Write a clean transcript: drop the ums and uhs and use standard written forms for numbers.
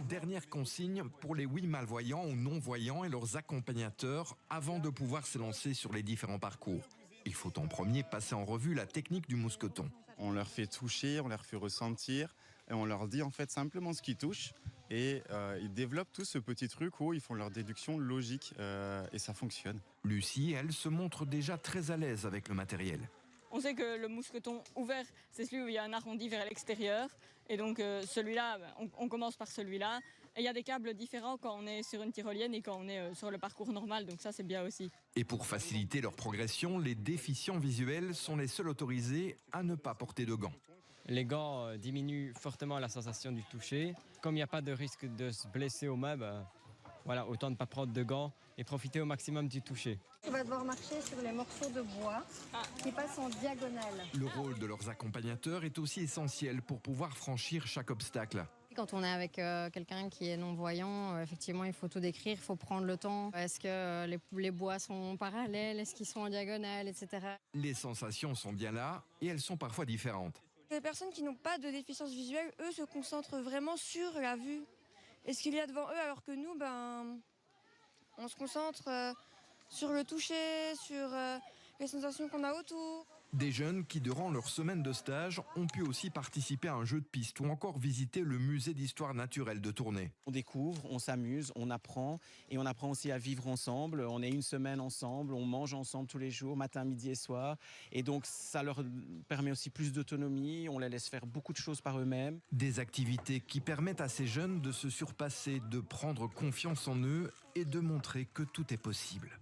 Dernière consigne pour les oui malvoyants ou non-voyants et leurs accompagnateurs avant de pouvoir s'élancer sur les différents parcours. Il faut en premier passer en revue la technique du mousqueton. On leur fait toucher, on leur fait ressentir et on leur dit en fait simplement ce qu'ils touchent et ils développent tout ce petit truc où ils font leur déduction logique et ça fonctionne. Lucie, elle, se montre déjà très à l'aise avec le matériel. On sait que le mousqueton ouvert, c'est celui où il y a un arrondi vers l'extérieur. Et donc celui-là, on commence par celui-là. Et il y a des câbles différents quand on est sur une tyrolienne et quand on est sur le parcours normal. Donc ça, c'est bien aussi. Et pour faciliter leur progression, les déficients visuels sont les seuls autorisés à ne pas porter de gants. Les gants diminuent fortement la sensation du toucher. Comme il n'y a pas de risque de se blesser aux mains, voilà, autant ne pas prendre de gants et profiter au maximum du toucher. On va devoir marcher sur les morceaux de bois qui passent en diagonale. Le rôle de leurs accompagnateurs est aussi essentiel pour pouvoir franchir chaque obstacle. Quand on est avec quelqu'un qui est non-voyant, effectivement, il faut tout décrire, il faut prendre le temps. Est-ce que les bois sont parallèles, est-ce qu'ils sont en diagonale, etc. Les sensations sont bien là et elles sont parfois différentes. Les personnes qui n'ont pas de déficience visuelle, eux, se concentrent vraiment sur la vue et ce qu'il y a devant eux, alors que nous, on se concentre sur le toucher, sur les sensations qu'on a autour. Des jeunes qui, durant leur semaine de stage, ont pu aussi participer à un jeu de piste ou encore visiter le musée d'histoire naturelle de Tournai. On découvre, on s'amuse, on apprend et on apprend aussi à vivre ensemble. On est une semaine ensemble, on mange ensemble tous les jours, matin, midi et soir. Et donc ça leur permet aussi plus d'autonomie, on les laisse faire beaucoup de choses par eux-mêmes. Des activités qui permettent à ces jeunes de se surpasser, de prendre confiance en eux et de montrer que tout est possible.